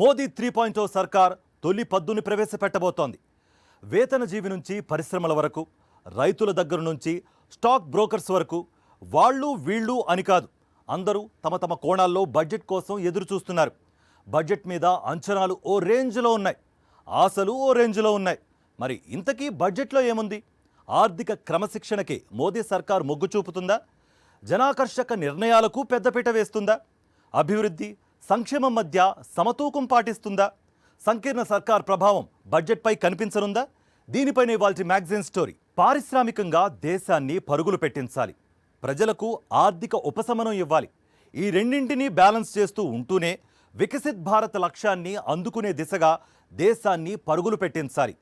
మోదీ 3.0 సర్కార్ తొలి పద్దుని ప్రవేశపెట్టబోతోంది. వేతన జీవి నుంచి పరిశ్రమల వరకు, రైతుల దగ్గర నుంచి స్టాక్ బ్రోకర్స్ వరకు వాళ్ళు వీళ్ళు అని కాదు, అందరూ తమ తమ కోణాల్లో బడ్జెట్ కోసం ఎదురు చూస్తున్నారు. బడ్జెట్ మీద అంచనాలు ఓ రేంజ్లో ఉన్నాయి, ఆశలు ఓ రేంజ్లో ఉన్నాయి. మరి ఇంతకీ బడ్జెట్లో ఏముంది? ఆర్థిక క్రమశిక్షణకి మోదీ సర్కార్ మొగ్గు చూపుతుందా? జనాకర్షక నిర్ణయాలకు పెద్దపీట వేస్తుందా? అభివృద్ధి సంక్షేమం మధ్య సమతూకం పాటిస్తుందా? సంకీర్ణ సర్కార్ ప్రభావం బడ్జెట్పై కనిపించనుందా? దీనిపైనే ఇవాల్టి మ్యాగజైన్ స్టోరీ. పారిశ్రామికంగా దేశాన్ని పరుగులు పెట్టించాలి, ప్రజలకు ఆర్థిక ఉపశమనం ఇవ్వాలి. ఈ రెండింటినీ బ్యాలెన్స్ చేస్తూ ఉంటూనే వికసిత్ భారత్ లక్ష్యాన్ని అందుకునే దిశగా దేశాన్ని పరుగులు పెట్టించాలి.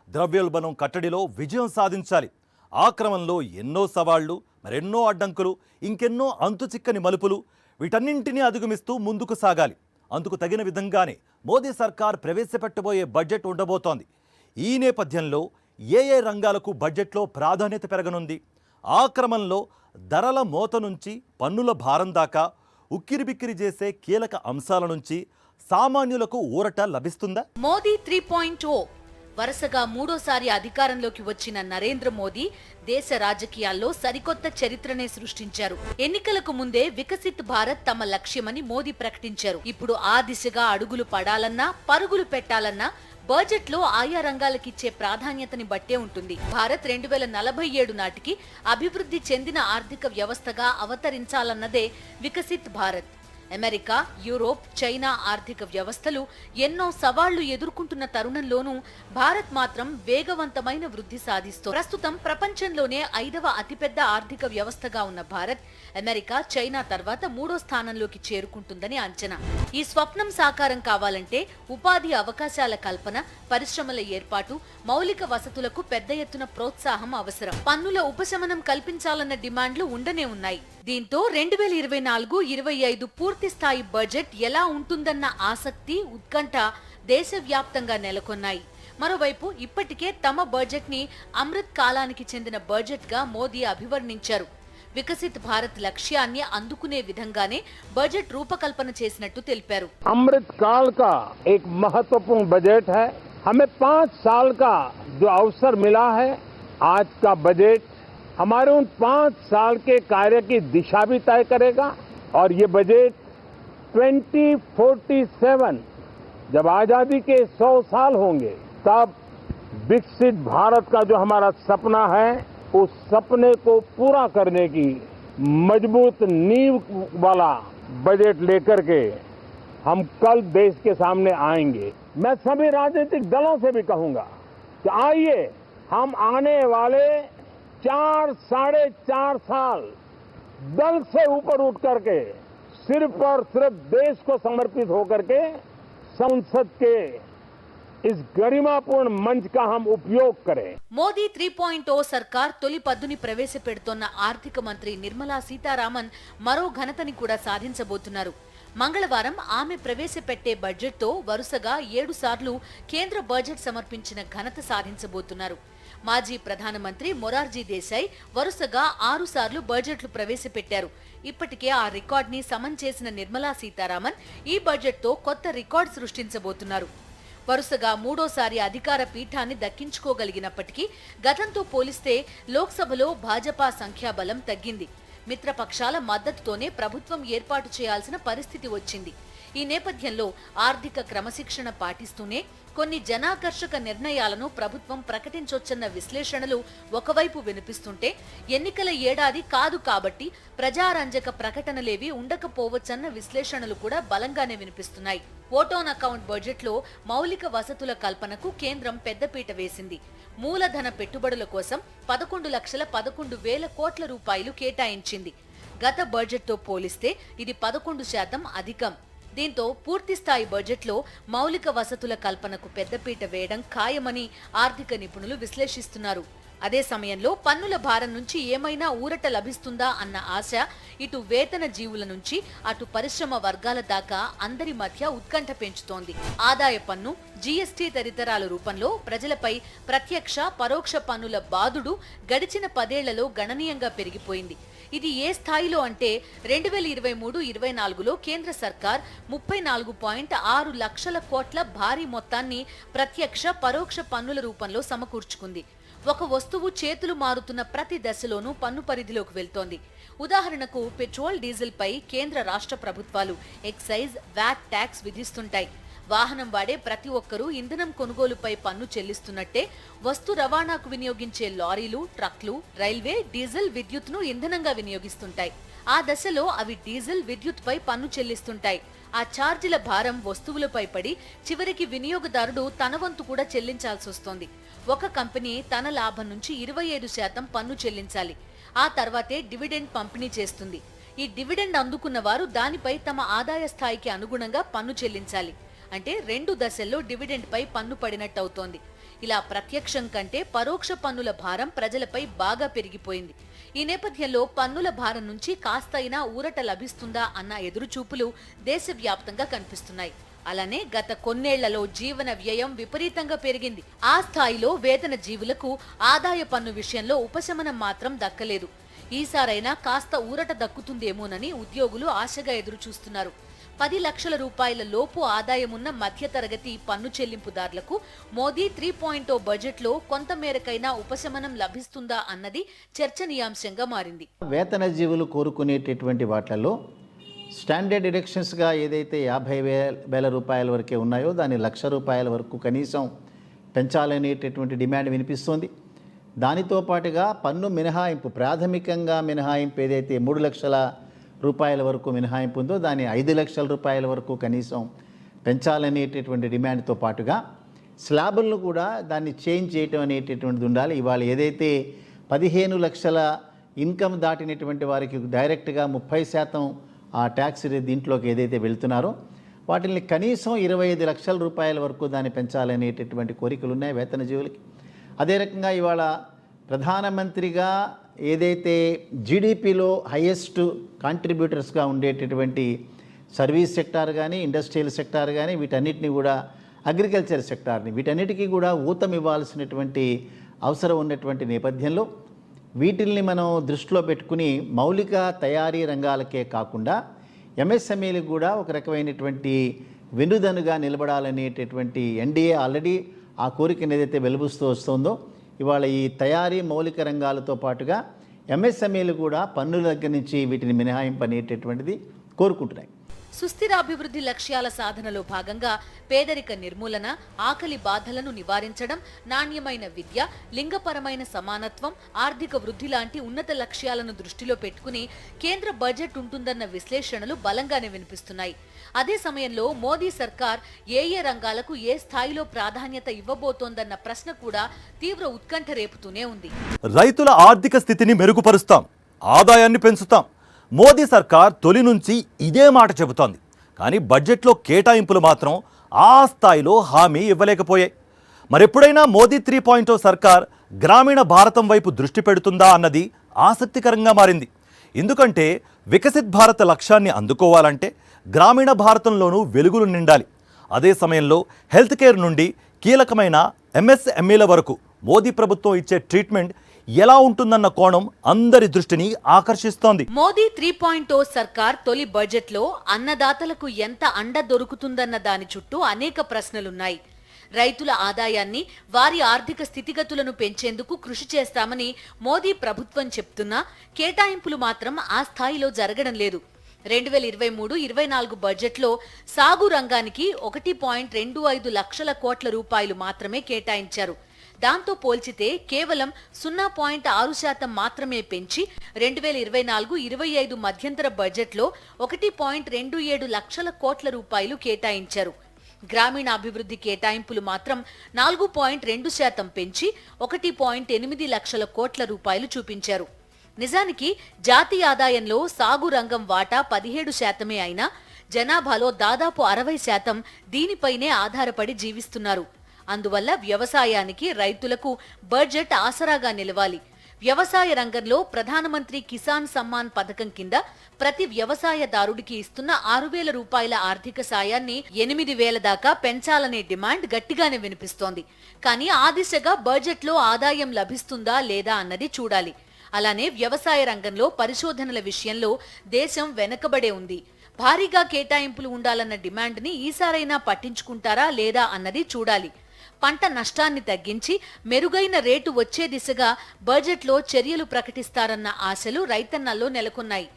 ద్రవ్యోల్బణం కట్టడిలో విజయం సాధించాలి. ఆ క్రమంలో ఎన్నో సవాళ్లు, మరెన్నో అడ్డంకులు, ఇంకెన్నో అంతుచిక్కని మలుపులు, వీటన్నింటినీ అధిగమిస్తూ ముందుకు సాగాలి. అందుకు తగిన విధంగానే మోదీ సర్కార్ ప్రవేశపెట్టబోయే బడ్జెట్ ఉండబోతోంది. ఈ నేపథ్యంలో ఏ రంగాలకు బడ్జెట్లో ప్రాధాన్యత పెరగనుంది? ఆ క్రమంలో ధరల మోత నుంచి పన్నుల భారం దాకా ఉక్కిరిబిక్కిరి చేసే కీలక అంశాల నుంచి సామాన్యులకు ఊరట లభిస్తుందా? మోదీ 3.0 వరుసగా మూడోసారి అధికారంలోకి వచ్చిన నరేంద్ర మోదీ దేశ రాజకీయాల్లో సరికొత్త చరిత్రనే సృష్టించారు. ఎన్నికలకు ముందే వికసిత్ భారత్ తమ లక్ష్యమని మోదీ ప్రకటించారు. ఇప్పుడు ఆ దిశగా అడుగులు పడాలన్నా, పరుగులు పెట్టాలన్నా బడ్జెట్ లో ఆయా రంగాలకిచ్చే ప్రాధాన్యతని బట్టే ఉంటుంది. భారత్ 2047 నాటికి అభివృద్ధి చెందిన ఆర్థిక వ్యవస్థగా అవతరించాలన్నదే Viksit Bharat. America, Europe, China ఆర్థిక వ్యవస్థలు ఎన్నో సవాళ్లు ఎదుర్కొంటున్న తరుణంలోనూ భారత్ మాత్రం వేగవంతమైన వృద్ధి సాధిస్తోంది. ప్రస్తుతం ప్రపంచంలోనే 5వ అతిపెద్ద ఆర్థిక వ్యవస్థగా ఉన్న భారత్ అమెరికా, చైనా తర్వాత 3వ స్థానంలోకి చేరుకుంటుందని అంచనా. ఈ స్వప్నం సాకారం కావాలంటే ఉపాధి అవకాశాల కల్పన, పరిశ్రమల ఏర్పాటు, మౌలిక వసతులకు పెద్ద ఎత్తున ప్రోత్సాహం అవసరం. పన్నుల ఉపశమనం కల్పించాలన్న డిమాండ్లు ఉండనే ఉన్నాయి. దీంతో 2024-25 పూర్తి స్థాయి బడ్జెట్ ఎలా ఉంటుందన్న ఆసక్తి, ఉత్కంఠ దేశవ్యాప్తంగా నెలకొన్నాయి. మరోవైపు ఇప్పటికే తమ బడ్జెట్ ని అమృత్ కాలానికి చెందిన బడ్జెట్ గా మోదీ అభివర్ణించారు. వికసిత్ భారత్ లక్ష్యాన్ని అందుకునే విధంగానే బడ్జెట్ రూపకల్పన చేసినట్టు తెలిపారు. अमृत काल का एक महत्वपूर्ण बजट है. हमें 5 साल का जो अवसर मिला है, आज का बजट हमारे उन 5 साल के कार्य की दिशा भी तय करेगा. और ये बजट 2047 जब आजादी के 100 साल होंगे, तब विकसित भारत का जो हमारा सपना है, उस सपने को पूरा करने की मजबूत नींव वाला बजट लेकर के हम कल देश के सामने आएंगे. मैं सभी राजनीतिक दलों से भी कहूंगा कि आइए हम आने वाले 4-4.5 साल दल से ऊपर उठ करके सिर्फ और सिर्फ देश को समर्पित होकर के संसद के इस गरिमापूर्ण मंच का हम उपयोग करें. మోదీ 3.0 సర్కార్ తొలి పద్దుని ప్రవేశపెడుతోన్న ఆర్థిక మంత్రి నిర్మలా సీతారామన్ మరో ఘనతని కూడా సాధించబోతున్నారు. మంగళవారం ఆమె ప్రవేశపెట్టే బడ్జెట్తో వరుసగా 7 సార్లు కేంద్ర బడ్జెట్ సమర్పించిన ఘనత సాధించబోతున్నారు. మాజీ ప్రధానమంత్రి మొరార్జీ దేశాయ్ వరుసగా 6 సార్లు బడ్జెట్లు ప్రవేశపెట్టారు. ఇప్పటికే ఆ రికార్డ్ ని సమన్ చేసిన నిర్మలా సీతారామన్ ఈ బడ్జెట్తో కొత్త రికార్డు సృష్టించబోతున్నారు. వరుసగా మూడోసారి అధికార పీఠాన్ని దక్కించుకోగలిగినప్పటికీ గతంతో పోలిస్తే లోక్సభలో భాజపా సంఖ్యాబలం తగ్గింది. మిత్రపక్షాల మద్దతుతోనే ప్రభుత్వం ఏర్పాటు చేయాల్సిన పరిస్థితి వచ్చింది. ఈ నేపథ్యంలో ఆర్థిక క్రమశిక్షణ పాటిస్తూనే కొన్ని జనాకర్షక నిర్ణయాలను ప్రభుత్వం ప్రకటించొచ్చన్న విశ్లేషణలు ఒకవైపు వినిపిస్తుంటే, ఎన్నికల ఏడాది కాదు కాబట్టి ప్రజారంజక ప్రకటనలేవి ఉండకపోవచ్చన్న విశ్లేషణలు కూడా బలంగానే వినిపిస్తున్నాయి. ఓట్ ఆన్ అకౌంట్ బడ్జెట్లో మౌలిక వసతుల కల్పనకు కేంద్రం పెద్దపీట వేసింది. మూలధన పెట్టుబడుల కోసం 11,11,000 కోట్ల రూపాయలు కేటాయించింది. గత బడ్జెట్తో పోలిస్తే ఇది 11% అధికం. దీంతో పూర్తిస్థాయి బడ్జెట్లో మౌలిక వసతుల కల్పనకు పెద్దపీట వేయడం ఖాయమని ఆర్థిక నిపుణులు విశ్లేషిస్తున్నారు. అదే సమయంలో పన్నుల భారం నుంచి ఏమైనా ఊరట లభిస్తుందా అన్న ఆశ ఇటు వేతన జీవుల నుంచి అటు పరిశ్రమ వర్గాల దాకా అందరి మధ్య ఉత్కంఠ పెంచుతోంది. ఆదాయ పన్ను, జీఎస్టీ తదితరాల రూపంలో ప్రజలపై ప్రత్యక్ష, పరోక్ష పన్నుల బాదుడు గడిచిన 10 ఏళ్లలో గణనీయంగా పెరిగిపోయింది. ఇది ఏ స్థాయిలో అంటే 2023-24లో కేంద్ర సర్కార్ 34.6 లక్షల కోట్ల భారీ మొత్తాన్ని ప్రత్యక్ష పరోక్ష పన్నుల రూపంలో సమకూర్చుకుంది. ఒక వస్తువు చేతులు మారుతున్న ప్రతి దశలోనూ పన్ను పరిధిలోకి వెళ్తోంది. ఉదాహరణకు పెట్రోల్, డీజిల్ పై కేంద్ర రాష్ట్ర ప్రభుత్వాలు ఎక్సైజ్, వ్యాట్ ట్యాక్స్ విధిస్తుంటాయి. వాహనం వాడే ప్రతి ఒక్కరూ ఇంధనం కొనుగోలుపై పన్ను చెల్లిస్తున్నట్టే వస్తు రవాణాకు వినియోగించే లారీలు, ట్రక్లు, రైల్వే డీజిల్, విద్యుత్ను ఇంధనంగా వినియోగిస్తుంటాయి. ఆ దశలో అవి డీజిల్, విద్యుత్ పై పన్ను చెల్లిస్తుంటాయి. ఆ ఛార్జీల భారం వస్తువులపై పడి చివరికి వినియోగదారుడు తన వంతు కూడా చెల్లించాల్సి వస్తోంది. ఒక కంపెనీ తన లాభం నుంచి 25% పన్ను చెల్లించాలి. ఆ తర్వాతే డివిడెండ్ పంపిణీ చేస్తుంది. ఈ డివిడెండ్ అందుకున్న వారు దానిపై తమ ఆదాయ స్థాయికి అనుగుణంగా పన్ను చెల్లించాలి. అంటే 2 దశల్లో డివిడెండ్ పై పన్ను పడినట్టవుతోంది. ఇలా ప్రత్యక్షం కంటే పరోక్ష పన్నుల భారం ప్రజలపై బాగా పెరిగిపోయింది. ఈ నేపథ్యంలో పన్నుల భారం నుంచి కాస్తైనా ఊరట లభిస్తుందా అన్న ఎదురుచూపులు దేశవ్యాప్తంగా కనిపిస్తున్నాయి. అలానే గత కొన్నేళ్లలో జీవన వ్యయం విపరీతంగా పెరిగింది. ఆ స్థాయిలో వేతన జీవులకు ఆదాయ పన్ను విషయంలో ఉపశమనం మాత్రం దక్కలేదు. ఈసారైనా కాస్త ఊరట దక్కుతుందేమోనని ఉద్యోగులు ఆశగా ఎదురుచూస్తున్నారు. 10 లక్షల రూపాయల లోపు ఆదాయమున్న మధ్యతరగతి పన్ను చెల్లింపుదారులకు మోదీ 3.0 బడ్జెట్లో కొంత మేరకైనా ఉపశమనం లభిస్తుందా అన్నది చర్చనీయాంశంగా మారింది. వేతన జీవులు కోరుకునేటటువంటి వాటిల్లో స్టాండర్డ్ డిడక్షన్స్గా ఏదైతే 50,000 రూపాయల వరకే ఉన్నాయో దాన్ని 1,00,000 రూపాయల వరకు కనీసం పెంచాలనేటటువంటి డిమాండ్ వినిపిస్తోంది. దానితో పాటుగా పన్ను మినహాయింపు, ప్రాథమికంగా మినహాయింపు ఏదైతే 3 లక్షల రూపాయల వరకు మినహాయింపు ఉందో దాన్ని 5 లక్షల రూపాయల వరకు కనీసం పెంచాలనేటటువంటి డిమాండ్తో పాటుగా స్లాబులను కూడా దాన్ని చేంజ్ చేయటం అనేటటువంటిది ఉండాలి. ఇవాళ ఏదైతే 15 లక్షల ఇన్కమ్ దాటినటువంటి వారికి డైరెక్ట్గా 30% ఆ ట్యాక్స్ దీంట్లోకి ఏదైతే వెళ్తున్నారో వాటిని కనీసం 25 లక్షల రూపాయల వరకు దాన్ని పెంచాలనేటటువంటి కోరికలు ఉన్నాయి వేతన జీవులకి. అదే రకంగా ఇవాళ ప్రధానమంత్రిగా ఏదైతే జీడిపిలో హైయెస్ట్ కాంట్రిబ్యూటర్స్గా ఉండేటటువంటి సర్వీస్ సెక్టార్ కానీ, ఇండస్ట్రియల్ సెక్టార్ కానీ, వీటన్నిటిని కూడా అగ్రికల్చర్ సెక్టార్ని వీటన్నిటికీ కూడా ఊతం ఇవ్వాల్సినటువంటి అవసరం ఉన్నటువంటి నేపథ్యంలో వీటిల్ని మనం దృష్టిలో పెట్టుకుని మౌలిక తయారీ రంగాలకే కాకుండా ఎంఎస్ఎంఈలకు కూడా ఒక రకమైనటువంటి వెన్నుదన్నుగా నిలబడాలనేటటువంటి ఎన్డీఏ ఆల్రెడీ ఆ కోరికను ఏదైతే వెలుబుస్తూ వస్తుందో ఇవాళ ఈ తయారీ మౌలిక రంగాలతో పాటుగా ఎంఎస్ఎంఈలు కూడా పన్నుల దగ్గర నుంచి వీటిని మినహాయింపు అనేటటువంటిది కోరుకుంటున్నాయి. సుస్థిరాభివృద్ధి లక్ష్యాల సాధనలో భాగంగా పేదరిక నిర్మూలన, ఆకలి బాధలను నివారించడం, నాణ్యమైన విద్య, లింగపరమైన సమానత్వం, ఆర్థిక వృద్ధి లాంటి ఉన్నత లక్ష్యాలను దృష్టిలో పెట్టుకుని కేంద్ర బడ్జెట్ ఉంటుందన్న విశ్లేషణలు బలంగానే వినిపిస్తున్నాయి. అదే సమయంలో మోదీ సర్కార్ ఏ రంగాలకు ఏ స్థాయిలో ప్రాధాన్యత ఇవ్వబోతోందన్న ప్రశ్న కూడా తీవ్ర ఉత్కంఠ రేపుతూనే ఉంది. రైతుల ఆర్థిక స్థితిని మెరుగుపరుస్తాం, ఆదాయాన్ని పెంచుతాం. మోదీ సర్కార్ తొలి నుంచి ఇదే మాట చెబుతోంది. కానీ బడ్జెట్లో కేటాయింపులు మాత్రం ఆ స్థాయిలో హామీ ఇవ్వలేకపోయాయి. మరెప్పుడైనా మోదీ 3.0 సర్కార్ గ్రామీణ భారతం వైపు దృష్టి పెడుతుందా అన్నది ఆసక్తికరంగా మారింది. ఎందుకంటే వికసిత్ భారత్ లక్ష్యాన్ని అందుకోవాలంటే గ్రామీణ భారతంలోనూ వెలుగులు నిండాలి. అదే సమయంలో హెల్త్ కేర్ నుండి కీలకమైన ఎంఎస్ఎంఈల వరకు మోదీ ప్రభుత్వం ఇచ్చే ట్రీట్మెంట్ ఎలా ఉంటుందన్న కోణం అందరి దృష్టిని ఆకర్షిస్తోంది. మోదీ 3.0 సర్కార్ తొలి బడ్జెట్లో అన్నదాతలకు ఎంత అండ దొరుకుతుందన్న దాని చుట్టూ అనేక ప్రశ్నలున్నాయి. రైతుల ఆదాయాన్ని, వారి ఆర్థిక స్థితిగతులను పెంచేందుకు కృషి చేస్తామని మోదీ ప్రభుత్వం చెప్తున్నా కేటాయింపులు మాత్రం ఆ స్థాయిలో జరగడం లేదు. 2023-24 బడ్జెట్లో సాగు రంగానికి 1.25 లక్షల కోట్ల రూపాయలు మాత్రమే కేటాయించారు. దాంతో పోల్చితే కేవలం 0.6% మాత్రమే పెంచి 2024-25 మధ్యంతర బడ్జెట్లో 1.27 లక్షల కోట్ల రూపాయలు కేటాయించారు. గ్రామీణాభివృద్ధి కేటాయింపులు మాత్రం 4.2% పెంచి 1.8 లక్షల కోట్ల రూపాయలు చూపించారు. నిజానికి జాతీయ ఆదాయంలో సాగు రంగం వాటా 17% అయినా జనాభాలో దాదాపు 60% దీనిపైనే ఆధారపడి జీవిస్తున్నారు. అందువల్ల వ్యవసాయానికి, రైతులకు బడ్జెట్ ఆసరాగా నిలవాలి. వ్యవసాయ రంగంలో ప్రధానమంత్రి కిసాన్ సమ్మాన్ పథకం కింద ప్రతి వ్యవసాయదారుడికి ఇస్తున్న 6,000 రూపాయల ఆర్థిక సాయాన్ని 8,000 దాకా పెంచాలనే డిమాండ్ గట్టిగానే వినిపిస్తోంది. కానీ ఆ దిశగా బడ్జెట్లో ఆదాయం లభిస్తుందా లేదా అన్నది చూడాలి. అలానే వ్యవసాయ రంగంలో పరిశోధనల విషయంలో దేశం వెనకబడే ఉంది. భారీగా కేటాయింపులు ఉండాలన్న డిమాండ్ని ఈసారైనా పట్టించుకుంటారా లేదా అన్నది చూడాలి. పంట నష్టాన్ని తగ్గించి మెరుగైన రేటు వచ్చే దిశగా బడ్జెట్లో చర్యలు ప్రకటిస్తారన్న ఆశలు రైతన్నల్లో నెలకొన్నాయి.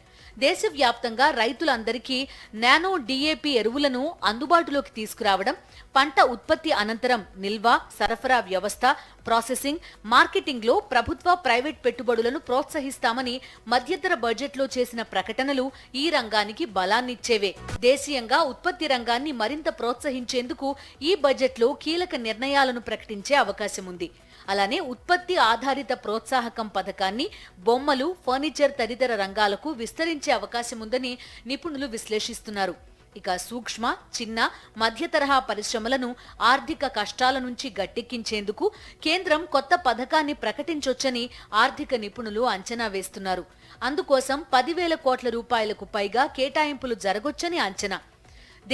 దేశవ్యాప్తంగా రైతులందరికీ నానో డిఏపి ఎరువులను అందుబాటులోకి తీసుకురావడం, పంట ఉత్పత్తి అనంతరం నిల్వ, సరఫరా వ్యవస్థ, ప్రాసెసింగ్, మార్కెటింగ్లో ప్రభుత్వ, ప్రైవేట్ పెట్టుబడులను ప్రోత్సహిస్తామని మధ్యంతర బడ్జెట్లో చేసిన ప్రకటనలు ఈ రంగానికి బలాన్నిచ్చేవే. దేశీయంగా ఉత్పత్తి రంగాన్ని మరింత ప్రోత్సహించేందుకు ఈ బడ్జెట్లో కీలక నిర్ణయాలను ప్రకటించే అవకాశం ఉంది. అలానే ఉత్పత్తి ఆధారిత ప్రోత్సాహకం పథకాన్ని బొమ్మలు, ఫర్నిచర్ తదితర రంగాలకు విస్తరించే అవకాశం ఉందని నిపుణులు విశ్లేషిస్తున్నారు. ఇక సూక్ష్మ, చిన్న, మధ్య తరహా పరిశ్రమలను ఆర్థిక కష్టాల నుంచి గట్టెక్కించేందుకు కేంద్రం కొత్త పథకాన్ని ప్రకటించొచ్చని ఆర్థిక నిపుణులు అంచనా వేస్తున్నారు. అందుకోసం 10,000 కోట్ల రూపాయలకు పైగా కేటాయింపులు జరగొచ్చని అంచనా.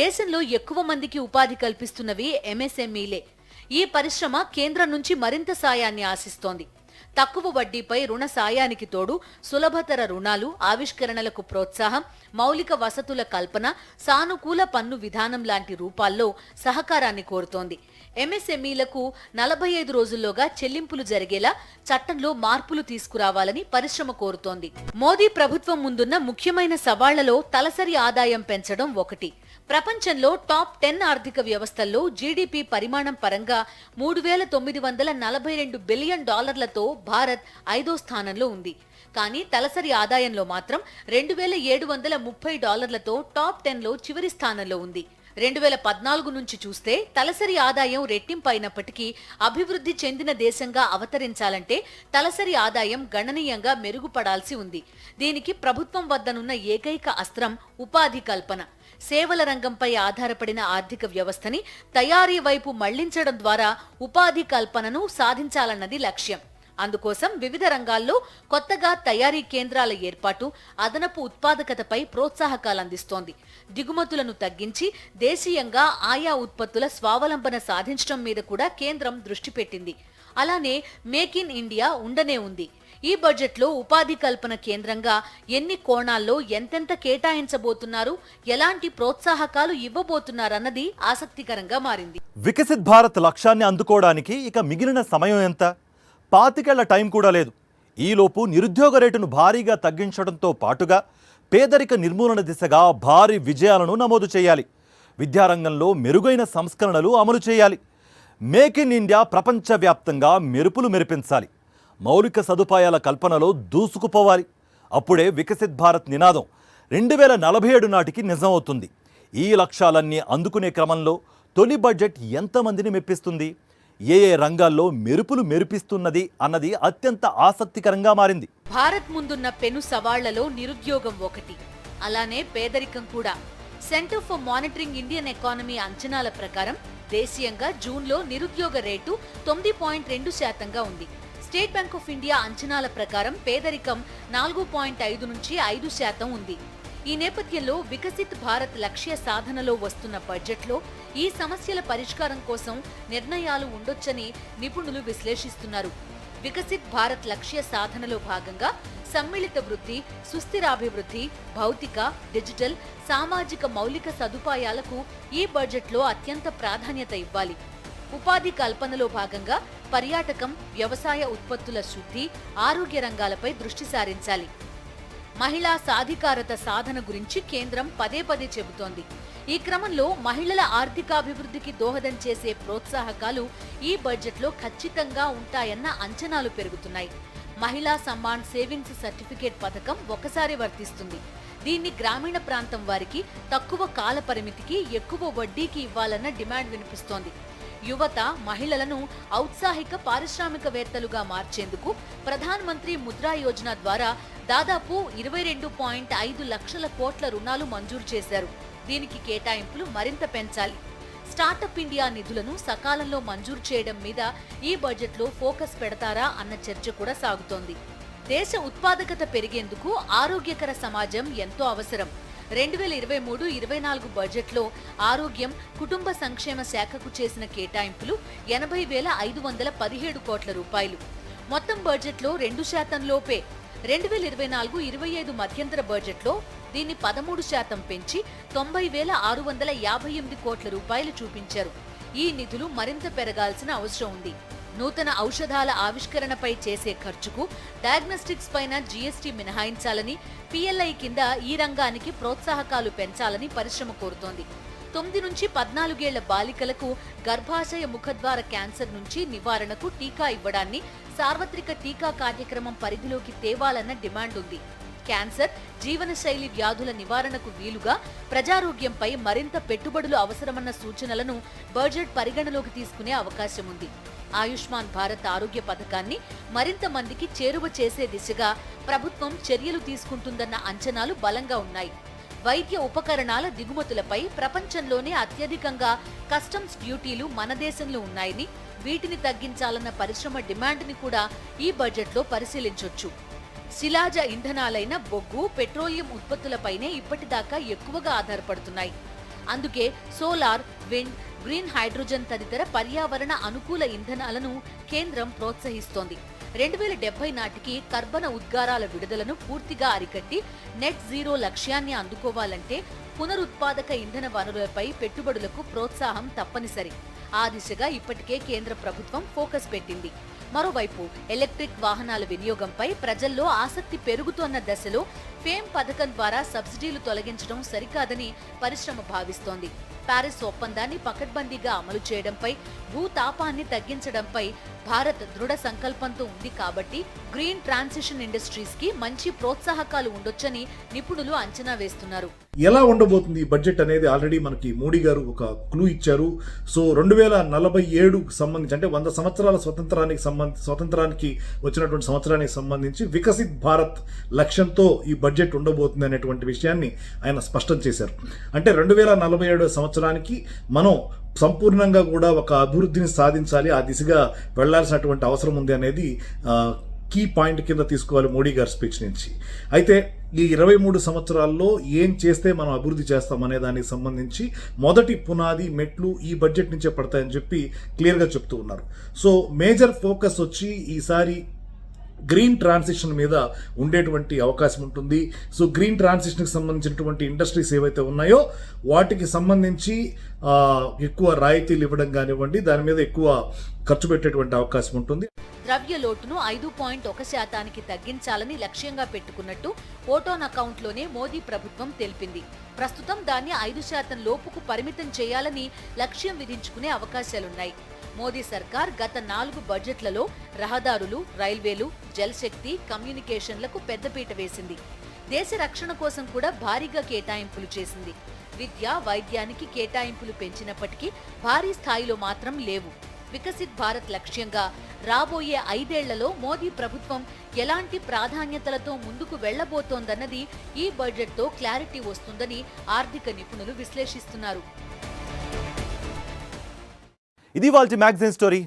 దేశంలో ఎక్కువ మందికి ఉపాధి కల్పిస్తున్నవి ఎంఎస్ఎంఈలే. ఈ పరిశ్రమ కేంద్రం నుంచి మరింత సాయాన్ని ఆశిస్తోంది. తక్కువ వడ్డీపై రుణ సాయానికి తోడు సులభతర రుణాలు, ఆవిష్కరణలకు ప్రోత్సాహం, మౌలిక వసతుల కల్పన, సానుకూల పన్ను విధానం లాంటి రూపాల్లో సహకారాన్ని కోరుతోంది. ఎంఎస్ఎంఈలకు 45 రోజుల్లోగా చెల్లింపులు జరిగేలా చట్టంలో మార్పులు తీసుకురావాలని పరిశ్రమ కోరుతోంది. మోదీ ప్రభుత్వం ముందున్న ముఖ్యమైన సవాళ్లలో తలసరి ఆదాయం పెంచడం ఒకటి. ప్రపంచంలో టాప్ 10 ఆర్థిక వ్యవస్థల్లో జీడీపీ పరిమాణం పరంగా $3,942 బిలియన్ భారత్ 5వ స్థానంలో ఉంది. కానీ తలసరి ఆదాయంలో మాత్రం $2,730 టాప్ 10లో చివరి స్థానంలో ఉంది. 2014 నుంచి చూస్తే తలసరి ఆదాయం రెట్టింపైనప్పటికీ అభివృద్ధి చెందిన దేశంగా అవతరించాలంటే తలసరి ఆదాయం గణనీయంగా మెరుగుపడాల్సి ఉంది. దీనికి ప్రభుత్వం వద్దనున్న ఏకైక అస్త్రం ఉపాధి కల్పన. సేవల రంగంపై ఆధారపడిన ఆర్థిక వ్యవస్థని తయారీ వైపు మళ్లించడం ద్వారా ఉపాధి కల్పనను సాధించాలన్నది లక్ష్యం. అందుకోసం వివిధ రంగాల్లో కొత్తగా తయారీ కేంద్రాల ఏర్పాటు, అదనపు ఉత్పాదకతపై ప్రోత్సాహకాలు అందిస్తోంది. దిగుమతులను తగ్గించి దేశీయంగా ఆయా ఉత్పత్తుల స్వావలంబన సాధించడం మీద కూడా కేంద్రం దృష్టి పెట్టింది. అలానే మేక్ ఇన్ ఇండియా ఉండనే ఉంది. ఈ బడ్జెట్లో ఉపాధి కల్పన కేంద్రంగా ఎన్ని కోణాల్లో ఎంతెంత కేటాయించబోతున్నారు, ఎలాంటి ప్రోత్సాహకాలు ఇవ్వబోతున్నారన్నది ఆసక్తికరంగా మారింది. వికసిత్ భారత్ లక్ష్యాన్ని అందుకోవడానికి ఇక మిగిలిన సమయం ఎంత? 25 ఏళ్ల టైం కూడా లేదు. ఈలోపు నిరుద్యోగ రేటును భారీగా తగ్గించడంతో పాటుగా పేదరిక నిర్మూలన దిశగా భారీ విజయాలను నమోదు చేయాలి. విద్యారంగంలో మెరుగైన సంస్కరణలు అమలు చేయాలి. మేక్ ఇన్ ఇండియా ప్రపంచవ్యాప్తంగా మెరుపులు మెరిపించాలి. మౌలిక సదుపాయాల కల్పనలో దూసుకుపోవాలి. అప్పుడే వికసిత్ భారత్ నినాదం 2047 నాటికి నిజమవుతుంది. ఈ లక్ష్యాలన్నీ అందుకునే క్రమంలో తొలి బడ్జెట్ ఎంతమందిని మెప్పిస్తుంది, ఏ రంగాల్లో మెరుపులు మెరిపిస్తున్నది అన్నది అత్యంత ఆసక్తికరంగా మారింది. భారత్ ముందున్న పెను సవాళ్లలో నిరుద్యోగం ఒకటి, అలానే పేదరికం కూడా. Centre for monitoring Indian economy అంచనాల ప్రకారం దేశీయంగా జూన్లో నిరుద్యోగ రేటు 9.2% ఉంది. స్టేట్ బ్యాంక్ ఆఫ్ ఇండియా అంచనాల ప్రకారం పేదరికం 4.5 నుంచి 5% ఉంది. ఈ నేపథ్యంలో వికసిత్ భారత్ లక్ష్య సాధనలో వస్తున్న బడ్జెట్లో ఈ సమస్యల పరిష్కారం కోసం నిర్ణయాలు ఉండొచ్చని నిపుణులు విశ్లేషిస్తున్నారు. వికసిత్ భారత్ లక్ష్య సాధనలో భాగంగా సమ్మిళిత వృద్ధి, సుస్థిరాభివృద్ధి, భౌతిక, డిజిటల్, సామాజిక మౌలిక సదుపాయాలకు ఈ బడ్జెట్లో అత్యంత ప్రాధాన్యత ఇవ్వాలి. ఉపాధి కల్పనలో భాగంగా పర్యాటకం, వ్యవసాయ ఉత్పత్తుల శుద్ధి, ఆరోగ్య రంగాలపై దృష్టి సారించాలి. మహిళా సాధికారత సాధన గురించి కేంద్రం పదే పదే చెబుతోంది. ఈ క్రమంలో మహిళల ఆర్థికాభివృద్ధికి దోహదం చేసే ప్రోత్సాహకాలు ఈ బడ్జెట్లో ఖచ్చితంగా ఉంటాయన్న అంచనాలు పెరుగుతున్నాయి. మహిళా సమ్మాన్ సేవింగ్స్ సర్టిఫికేట్ పథకం ఒకసారి వర్తిస్తుంది. దీన్ని గ్రామీణ ప్రాంతం వారికి తక్కువ కాల పరిమితికి ఎక్కువ వడ్డీకి ఇవ్వాలన్న డిమాండ్ వినిపిస్తోంది. యువత, మహిళలను ఔత్సాహిక పారిశ్రామికవేత్తలుగా మార్చేందుకు ప్రధాన్ మంత్రి ముద్రా యోజన ద్వారా దాదాపు 22.5 లక్షల కోట్ల రుణాలు మంజూరు చేశారు. దీనికి కేటాయింపులు మరింత పెంచాలి. స్టార్టప్ ఇండియా నిధులను సకాలంలో మంజూరు చేయడం మీద ఈ బడ్జెట్లో ఫోకస్ పెడతారా అన్న చర్చ కూడా సాగుతోంది. దేశ ఉత్పాదకత పెరిగేందుకు ఆరోగ్యకర సమాజం ఎంతో అవసరం. 2023-24 బడ్జెట్లో ఆరోగ్యం, కుటుంబ సంక్షేమ శాఖకు చేసిన కేటాయింపులు 80,517 కోట్ల రూపాయలు. మొత్తం బడ్జెట్లో 2% లోపే. 2024-25 మధ్యంతర బడ్జెట్లో దీన్ని 13% పెంచి 90,658 కోట్ల రూపాయలు చూపించారు. ఈ నిధులు మరింత పెరగాల్సిన అవసరం ఉంది. నూతన ఔషధాల ఆవిష్కరణపై చేసే ఖర్చుకు డయాగ్నోస్టిక్స్ పైన జీఎస్టీ మినహాయించాలని, PLI కింద ఈ రంగానికి ప్రోత్సాహకాలు పెంచాలని పరిశ్రమ కోరుతోంది. 9 నుంచి 14 ఏళ్ల బాలికలకు గర్భాశయ ముఖద్వార క్యాన్సర్ నుంచి నివారణకు టీకా ఇవ్వడాన్ని సార్వత్రిక టీకా కార్యక్రమం పరిధిలోకి తేవాలన్న డిమాండ్ ఉంది. క్యాన్సర్, జీవనశైలి వ్యాధుల నివారణకు వీలుగా ప్రజారోగ్యంపై మరింత పెట్టుబడులు అవసరమన్న సూచనలను బడ్జెట్ పరిగణలోకి తీసుకునే అవకాశం ఉంది. ఆయుష్మాన్ భారత్ ఆరోగ్య పథకాన్ని మరింత మందికి చేరువ చేసే దిశగా ప్రభుత్వం చర్యలు తీసుకుంటుందన్న అంచనాలు బలంగా ఉన్నాయి. వైద్య ఉపకరణాల దిగుమతులపై ప్రపంచంలోనే అత్యధికంగా కస్టమ్స్ డ్యూటీలు మన దేశంలో ఉన్నాయని, వీటిని తగ్గించాలన్న పరిశ్రమ డిమాండ్ని కూడా ఈ బడ్జెట్లో పరిశీలించొచ్చు. శిలాజ ఇంధనాలైన బొగ్గు, పెట్రోలియం ఉత్పత్తులపైనే ఇప్పటిదాకా ఎక్కువగా ఆధారపడుతున్నాయి. అందుకే సోలార్, విండ్, గ్రీన్ హైడ్రోజన్ తదితర పర్యావరణ అనుకూల ఇంధనాలను కేంద్రం ప్రోత్సహిస్తోంది. 2070 నాటికి కర్బన ఉద్గారాల విడుదలను పూర్తిగా అరికట్టి నెట్ జీరో లక్ష్యాన్ని అందుకోవాలంటే పునరుత్పాదక ఇంధన వనరులపై పెట్టుబడులకు ప్రోత్సాహం తప్పనిసరి. ఆ దిశగా ఇప్పటికే కేంద్ర ప్రభుత్వం ఫోకస్ పెట్టింది. మరోవైపు ఎలక్ట్రిక్ వాహనాల వినియోగంపై ప్రజల్లో ఆసక్తి పెరుగుతోన్న దశలో ఫేమ్ పథకం ద్వారా సబ్సిడీలు తొలగించడం సరికాదని పరిశ్రమ భావిస్తోంది. ప్యారిస్ ఒప్పందాన్ని పకడ్బందీగా అమలు చేయడంపై, భూతాపాన్ని తగ్గించడంపై భారత్ దృఢ సంకల్పంతో ఉంది కాబట్టి గ్రీన్ ట్రాన్సిషన్ ఇండస్ట్రీస్ కి మంచి ప్రోత్సాహకాలు ఉండొచ్చని నిపుణులు అంచనా వేస్తున్నారు. ఎలా ఉండబోతుంది ఈ బడ్జెట్ అనేది ఆల్రెడీ మనకి మోడీ గారు ఒక క్లూ ఇచ్చారు. సో 2047 సంబంధించి, అంటే 100 సంవత్సరాల స్వతంత్రానికి వచ్చినటువంటి సంవత్సరానికి సంబంధించి వికసిత్ భారత్ లక్ష్యంతో ఈ బడ్జెట్ ఉండబోతుంది అనేటువంటి విషయాన్ని ఆయన స్పష్టం చేశారు. అంటే 2047 సంవత్సరానికి మనం సంపూర్ణంగా కూడా ఒక అభివృద్ధిని సాధించాలి, ఆ దిశగా వెళ్లాల్సినటువంటి అవసరం ఉంది అనేది కీ పాయింట్ కింద తీసుకోవాలి మోడీ గారి స్పీచ్ నుంచి. అయితే ఈ 23 సంవత్సరాల్లో ఏం చేస్తే మనం అభివృద్ధి చేస్తాం అనే దానికి సంబంధించి మొదటి పునాది మెట్లు ఈ బడ్జెట్ నుంచే పడతాయని చెప్పి క్లియర్గా చెప్తూ ఉన్నారు. సో మేజర్ ఫోకస్ వచ్చి ఈసారి గ్రీన్ ట్రాన్సిషన్ మీద ఉండేటువంటి అవకాశం ఉంటుంది. సో గ్రీన్ ట్రాన్సిషన్కి సంబంధించినటువంటి ఇండస్ట్రీస్ ఏవైతే ఉన్నాయో వాటికి సంబంధించి ఎక్కువ రాయితీలు ఇవ్వడం కానివ్వండి, దాని మీద ఎక్కువ ఖర్చు పెట్టేటువంటి అవకాశం ఉంటుంది. ద్రవ్య లోటును 5.1% తగ్గించాలని లక్ష్యంగా పెట్టుకున్నట్టు ఓటాన్ అకౌంట్లోనే మోదీ ప్రభుత్వం తెలిపింది. ప్రస్తుతం దాన్ని 5% లోపుకు పరిమితం చేయాలని లక్ష్యం విధించుకునే అవకాశాలున్నాయి. మోదీ సర్కార్ గత 4 బడ్జెట్లలో రహదారులు, రైల్వేలు, జలశక్తి, కమ్యూనికేషన్లకు పెద్దపీట వేసింది. దేశ రక్షణ కోసం కూడా భారీగా కేటాయింపులు చేసింది. విద్య, వైద్యానికి కేటాయింపులు పెంచినప్పటికీ భారీ స్థాయిలో మాత్రం లేవు. వికసిత్ భారత్ లక్ష్యంగా రాబోయే 5 ఏళ్లలో మోదీ ప్రభుత్వం ఎలాంటి ప్రాధాన్యతలతో ముందుకు వెళ్లబోతోందన్నది ఈ బడ్జెట్తో క్లారిటీ వస్తుందని ఆర్థిక నిపుణులు విశ్లేషిస్తున్నారు. ఇది వాళ్ళ మ్యాగజైన్ స్టోరీ.